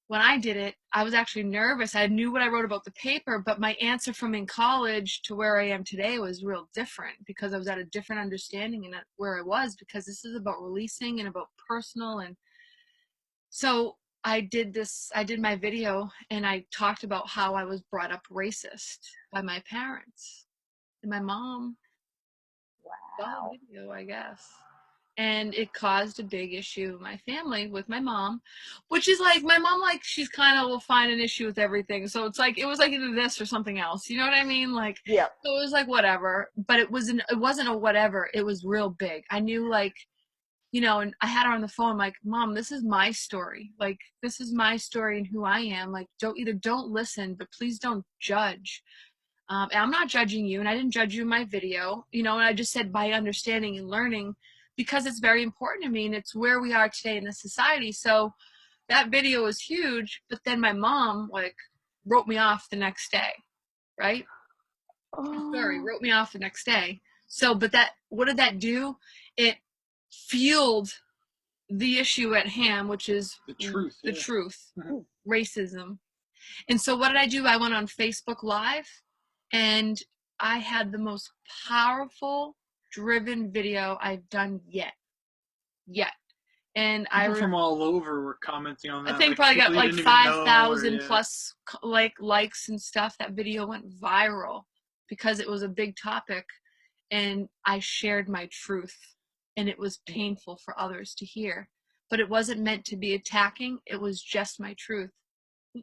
when I did it, I was actually nervous. I knew what I wrote about the paper, but my answer from in college to where I am today was real different, because I was at a different understanding and where I was, because this is about releasing and about personal. And so I did my video, and I talked about how I was brought up racist by my parents. And my mom saw the video, I guess. And it caused a big issue in my family with my mom, which is like, my mom, like, she's kind of will find an issue with everything. So it's like, it was like either this or something else. You know what I mean? Like, Yeah. so it was like, whatever. But it wasn't a whatever. It was real big. I knew, like, you know, and I had her on the phone, like, Mom, this is my story. Like, this is my story and who I am. Like, don't listen, but please don't judge. And I'm not judging you, and I didn't judge you in my video, you know, and I just said by understanding and learning, because it's very important to me, and it's where we are today in the society. So that video was huge, but then my mom, like, wrote me off the next day, right? Wrote me off the next day. So, but what did that do? It fueled the issue at hand, which is The truth. the truth, racism. And so what did I do? I went on Facebook Live, and I had the most powerful, driven video I've done yet. And People from all over were commenting on that. I think like, probably got like 5,000 yeah. plus likes and stuff. That video went viral because it was a big topic, and I shared my truth, and it was painful for others to hear. But it wasn't meant to be attacking. It was just my truth.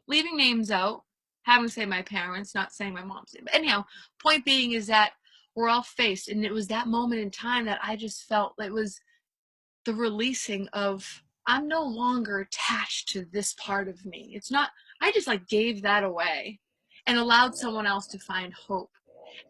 Leaving names out, having to say my parents, not saying my mom's name. But anyhow, point being is that we're all faced, and it was that moment in time that I just felt it was the releasing of, I'm no longer attached to this part of me. It's not, I just like gave that away and allowed someone else to find hope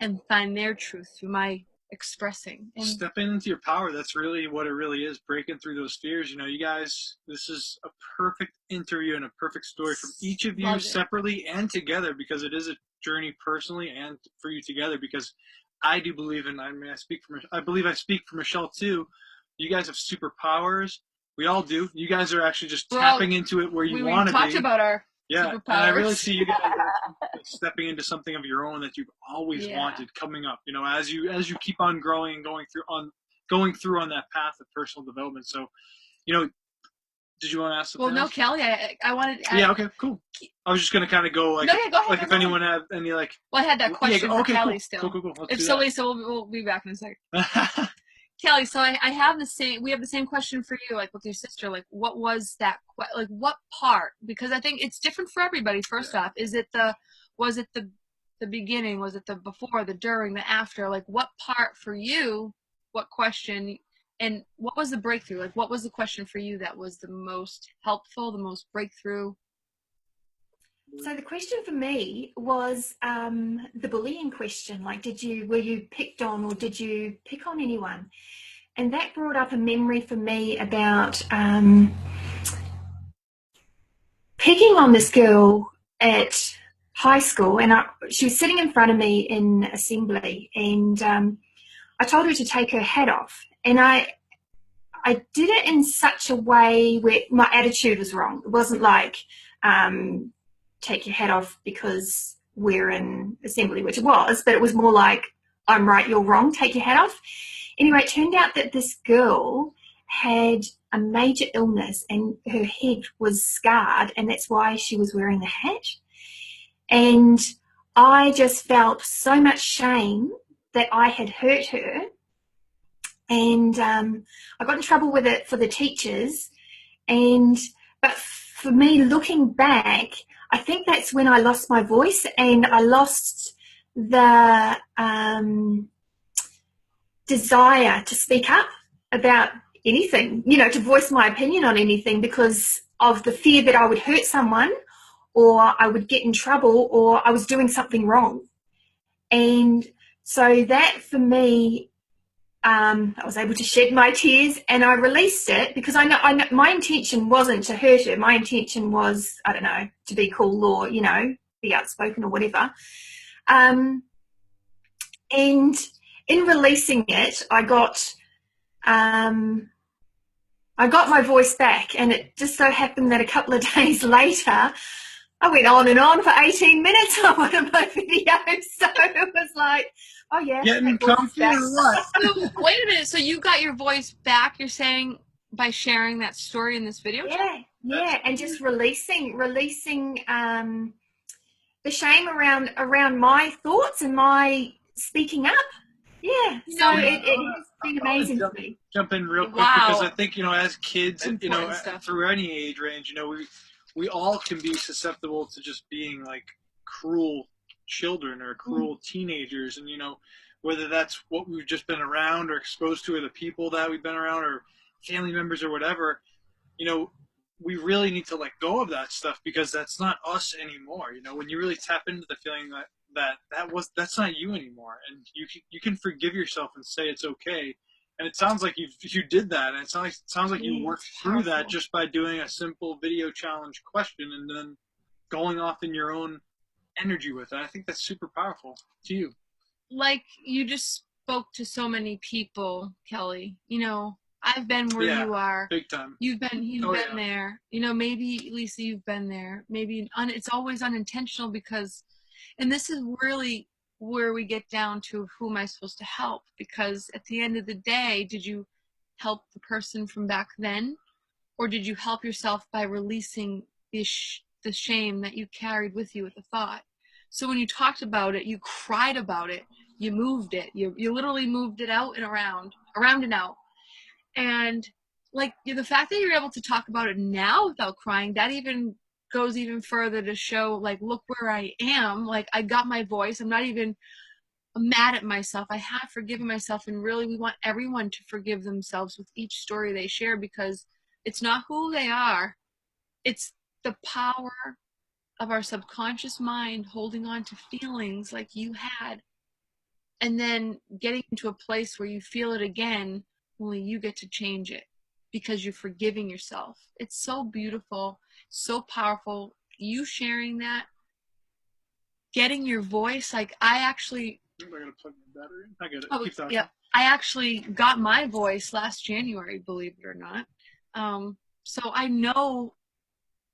and find their truth through my expressing. And stepping into your power, that's really what it really is, breaking through those fears. You know, you guys, this is a perfect interview and a perfect story from each of you separately and together, because it is a journey personally and for you together, because I do believe, and I mean, I believe I speak for Michelle too, you guys have superpowers. We all do. You guys are actually just tapping into it where you want to be. We talked about our superpowers. And I really see you guys stepping into something of your own that you've always wanted coming up. You know, as you keep on growing and going through on that path of personal development. So, you know, did you want to ask something? Well, no, else? Kelly, I wanted. Yeah. Okay. Cool. I was just gonna kind of go like, go ahead, like if anyone had any like. Well, I had that question for Kelly still. Cool. If so, Lisa, we'll be back in a second. Kelly, so we have the same question for you, like with your sister, like what was that, like what part, because I think it's different for everybody. First off, was it the beginning, was it the before, the during, the after, like what part for you, what question, and what was the breakthrough, like what was the question for you that was the most helpful, the most breakthrough? So the question for me was the bullying question. Like, were you picked on, or did you pick on anyone? And that brought up a memory for me about picking on this girl at high school. And she was sitting in front of me in assembly, and I told her to take her hat off. And I did it in such a way where my attitude was wrong. It wasn't like, take your hat off because we're in assembly, which it was, but it was more like, I'm right, you're wrong, take your hat off. Anyway, it turned out that this girl had a major illness and her head was scarred, and that's why she was wearing the hat. And I just felt so much shame that I had hurt her, and I got in trouble with it for the teachers. But for me, looking back, I think that's when I lost my voice, and I lost the desire to speak up about anything, you know, to voice my opinion on anything, because of the fear that I would hurt someone, or I would get in trouble, or I was doing something wrong. And so that, for me, I was able to shed my tears, and I released it, because I know my intention wasn't to hurt her. My intention was, I don't know, to be cool, or, you know, be outspoken or whatever. And in releasing it, I got my voice back, and it just so happened that a couple of days later, I went on and on for 18 minutes on one of my videos. So it was like, oh yeah, Getting comfy or what? So, wait a minute. So you got your voice back, you're saying, by sharing that story in this video? Yeah, and just releasing the shame around my thoughts and my speaking up. Yeah, so it has been amazing for me. Jump in real quick, Wow. because I think, you know, as kids, you know, Important stuff. through any age range, you know, we all can be susceptible to just being like cruel children or cruel teenagers, and, you know, whether that's what we've just been around or exposed to, or the people that we've been around, or family members or whatever, you know, we really need to let go of that stuff, because that's not us anymore. You know, when you really tap into the feeling that's not you anymore, and you can forgive yourself and say it's okay. And it sounds like you did that, and it sounds like you worked through that just by doing a simple video challenge question and then going off in your own energy with it. I think that's super powerful to you. Like, you just spoke to so many people, Kelly. You know, I've been where you are. Big time. You've been there. You know, maybe, Lisa, you've been there. Maybe it's always unintentional, because, and this is really where we get down to, who am I supposed to help? Because at the end of the day, did you help the person from back then? Or did you help yourself by releasing the shame that you carried with you with the thought? So when you talked about it, you cried about it, you moved it, you literally moved it out and around and out. And like, the fact that you're able to talk about it now without crying, that even goes even further to show, like, look where I am. Like, I got my voice. I'm not even mad at myself. I have forgiven myself. And really, we want everyone to forgive themselves with each story they share, because it's not who they are. It's the power of our subconscious mind holding on to feelings like you had, and then getting into a place where you feel it again, only you get to change it, because you're forgiving yourself. It's so beautiful, so powerful. You sharing that, getting your voice. Like, I actually, I'm gonna plug my battery in. I get it. oh, Keep talking. yeah, I actually got my voice last January, believe it or not. So I know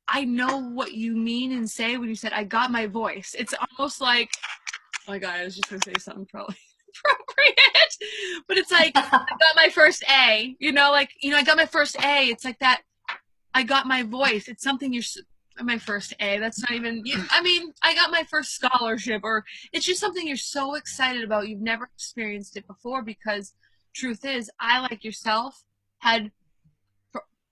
what you mean and say when you said, I got my voice. It's almost like, oh my God, I was just going to say something probably appropriate, but it's like, I got my first A, you know, like, you know, I got my first A. It's like that. I got my voice. It's something my first A. That's not even, I mean, I got my first scholarship, or it's just something you're so excited about. You've never experienced it before, because truth is, I, like yourself, had,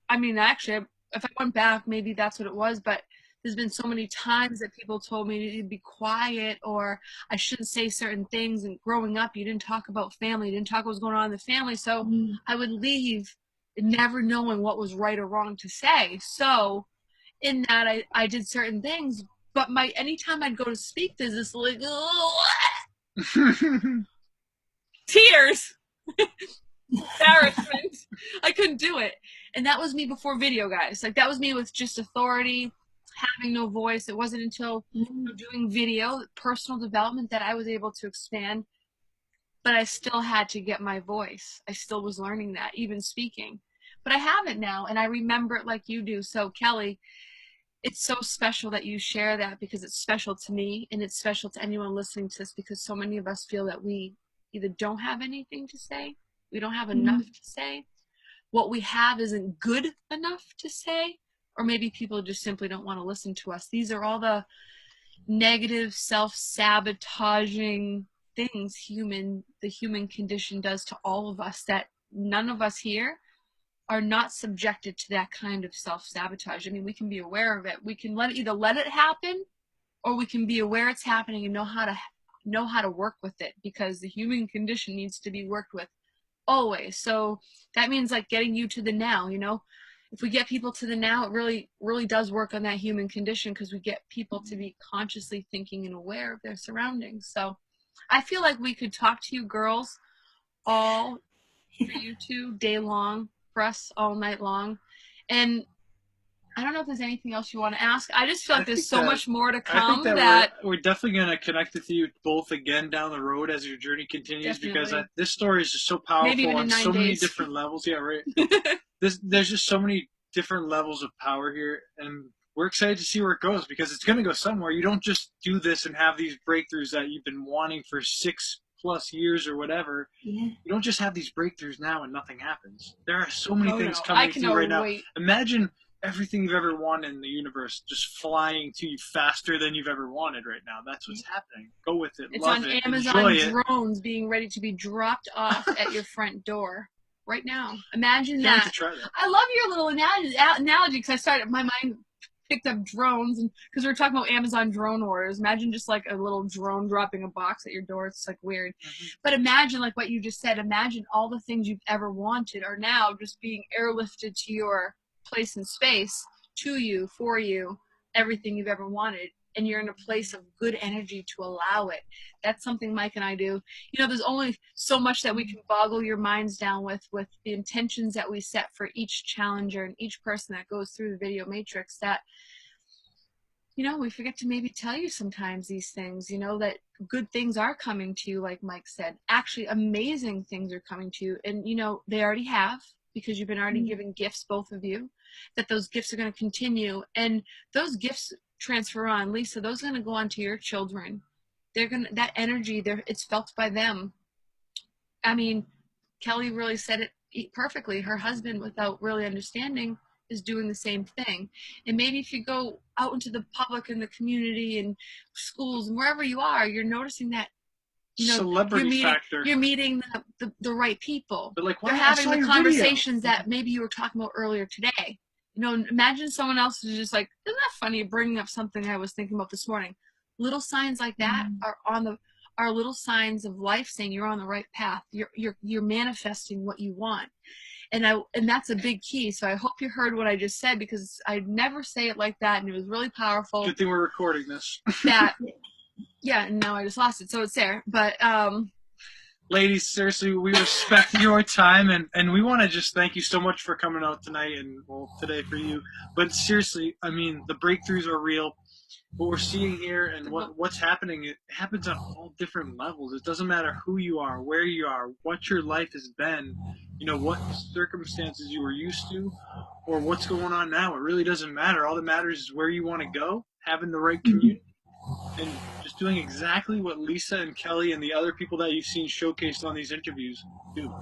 I mean, actually, if I went back, maybe that's what it was, but there's been so many times that people told me to be quiet, or I shouldn't say certain things. And growing up, you didn't talk about family, you didn't talk what was going on in the family. So I would leave never knowing what was right or wrong to say. So in that, I did certain things, but anytime I'd go to speak, there's this like, tears, embarrassment. I couldn't do it. And that was me before video, guys. Like, that was me with just authority, having no voice. It wasn't until doing video, personal development, that I was able to expand. But I still had to get my voice. I still was learning that, even speaking. But I have it now, and I remember it like you do. So, Kelly, it's so special that you share that, because it's special to me, and it's special to anyone listening to this, because so many of us feel that we either don't have anything to say, we don't have enough to say, what we have isn't good enough to say, or maybe people just simply don't want to listen to us. These are all the negative, self-sabotaging things the human condition does to all of us, that none of us here are not subjected to that kind of self-sabotage. I mean, we can be aware of it. We can either let it happen, or we can be aware it's happening and know how to work with it, because the human condition needs to be worked with always. So that means like getting you to the now, you know. If we get people to the now, it really, really does work on that human condition, because we get people to be consciously thinking and aware of their surroundings. So I feel like we could talk to you girls all for you two day long, for us all night long. And I don't know if there's anything else you want to ask. I just feel like there's so much more to come. I think that we're definitely going to connect with you both again down the road as your journey continues, because this story is just so powerful on so many different levels. Yeah, right. There's just so many different levels of power here, and we're excited to see where it goes, because it's going to go somewhere. You don't just do this and have these breakthroughs that you've been wanting for 6+ years or whatever. Yeah. You don't just have these breakthroughs now and nothing happens. There are so many things coming to you right now. Imagine everything you've ever wanted in the universe just flying to you faster than you've ever wanted right now. That's what's happening. Go with it. It's love on it. Amazon drones being ready to be dropped off at your front door right now. Imagine that. I love your little analogy, because my mind picked up drones, and because we were talking about Amazon drone orders. Imagine just like a little drone dropping a box at your door. It's like weird. Mm-hmm. But imagine, like what you just said, imagine all the things you've ever wanted are now just being airlifted to your place in space, to you, for you, everything you've ever wanted, and you're in a place of good energy to allow it. That's something Mike and I do. You know, there's only so much that we can boggle your minds down with the intentions that we set for each challenger and each person that goes through the video matrix, that, you know, we forget to maybe tell you sometimes these things, you know, that good things are coming to you, like Mike said. Actually, amazing things are coming to you, and, you know, they already have, because you've been already given gifts, both of you, that those gifts are going to continue. And those gifts transfer on, Lisa, those are going to go on to your children. They're going to, that energy there, it's felt by them. I mean, Kelly really said it perfectly. Her husband, without really understanding, is doing the same thing. And maybe if you go out into the public and the community and schools and wherever you are, you're noticing that, you know, celebrity factor. You're meeting the right people. But like, they're having the conversations that maybe you were talking about earlier today. You know, imagine someone else is just like, isn't that funny, bringing up something I was thinking about this morning. Little signs like that are little signs of life saying you're on the right path. You're manifesting what you want. And that's a big key. So I hope you heard what I just said, because I never say it like that, and it was really powerful. Good thing we're recording this. Yeah, and now I just lost it, so it's there. But ladies, seriously, we respect your time, and we want to just thank you so much for coming out tonight, and well, today for you. But seriously, I mean, the breakthroughs are real. What we're seeing here and what's happening, it happens on all different levels. It doesn't matter who you are, where you are, what your life has been, you know, what circumstances you were used to, or what's going on now. It really doesn't matter. All that matters is where you want to go, having the right community, and just doing exactly what Lisa and Kelly and the other people that you've seen showcased on these interviews do.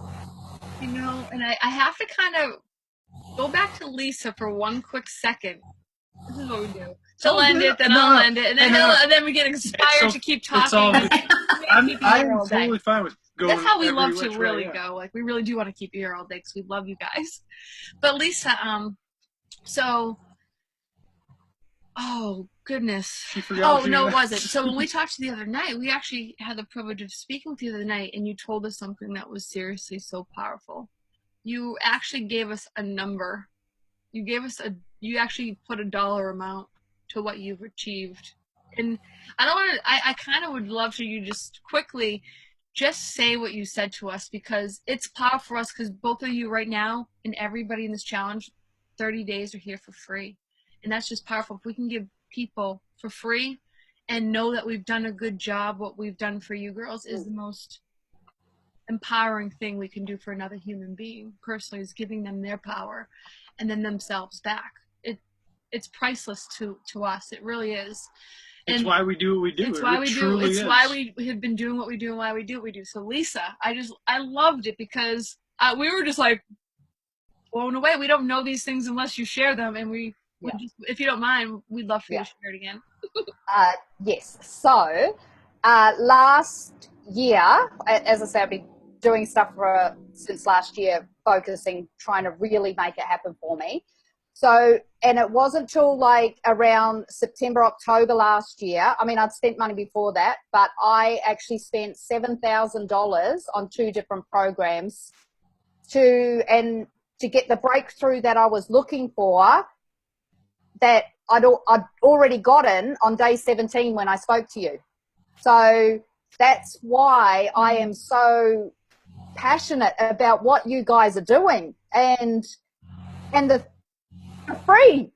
You know, and I have to kind of go back to Lisa for one quick second. This is what we do. She'll end it, then I'll end it, and then we get inspired to keep talking. I'm totally fine with going. That's how we love to really go. Like, we really do want to keep you here all day, because we love you guys. But Lisa, so, oh goodness. Oh no, it wasn't. So when we talked the other night, we actually had the privilege of speaking with you the other night, and you told us something that was seriously so powerful. You actually gave us a number. You actually put a dollar amount to what you've achieved. And I kind of would love for you just quickly just say what you said to us, because it's powerful for us, because both of you right now and everybody in this challenge, 30 days are here for free. And that's just powerful. If we can give people for free and know that we've done a good job, what we've done for you girls is the most empowering thing we can do for another human being personally, is giving them their power and then themselves back. It's priceless to us. It really is. And it's why we do what we do. It's why we do. It's why we have been doing what we do, and why we do what we do. So Lisa, I loved it, because we were just like blown away. We don't know these things unless you share them, and we just, if you don't mind, we'd love for you to share it again. Yes. So last year, as I say, I've been doing stuff since last year, focusing, trying to really make it happen for me. So, and it wasn't till like around September, October last year. I mean, I'd spent money before that, but I actually spent $7,000 on 2 different programs to get the breakthrough that I was looking for, that I'd already gotten on day 17 when I spoke to you. So that's why I am so passionate about what you guys are doing, and the for free.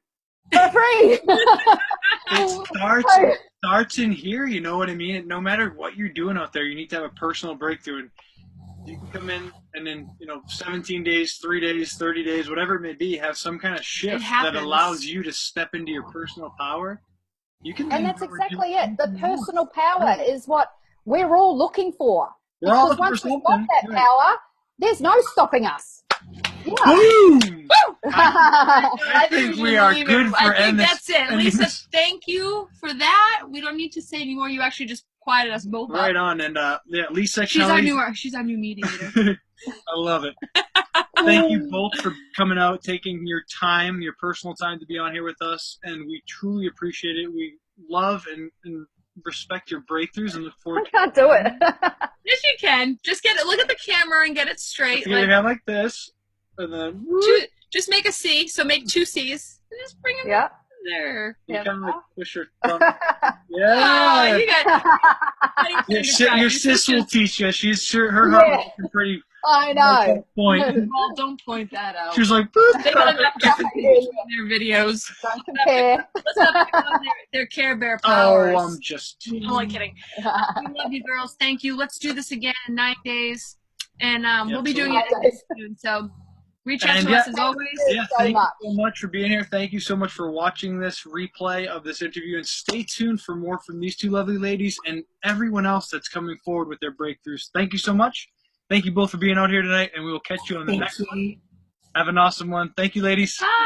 It starts in here, you know what I mean? No matter what you're doing out there, you need to have a personal breakthrough. And you can come in and then, 17 days, 3 days, 30 days, whatever it may be, have some kind of shift that allows you to step into your personal power. You can. And that's exactly it. The personal power is what we're all looking for. Because once we've got that power, there's no stopping us. Yeah. Boom! I think we are good for ending. That's it. Lisa, thank you for that. We don't need to say anymore. You actually just quieted us both up. Right on. And Lisa, she's our new mediator. I love it. Thank you both for coming out, taking your time, your personal time to be on here with us, and we truly appreciate it. We love and respect your breakthroughs and look forward to I can't do it. Yes, you can. Just look at the camera and get it straight. Like this, and then just make a C. So make 2 C's. And just bring them there. You kind of like push your thumb. Yeah. Oh, you got. Your sis will teach you. She's sure her heart is pretty. I know. Point. Well, don't point that out. She's like, they got enough different things in their videos. Don't compare. Let's not pick on their Care Bear powers. Oh, I'm just. I'm only kidding. We love you, girls. Thank you. Let's do this again in 9 days, and we'll be doing it soon. So reach out to us as always. Thank you so much for being here. Thank you so much for watching this replay of this interview, and stay tuned for more from these 2 lovely ladies and everyone else that's coming forward with their breakthroughs. Thank you so much. Thank you both for being out here tonight, and we will catch you on the next one. Have an awesome one. Thank you, ladies. Bye.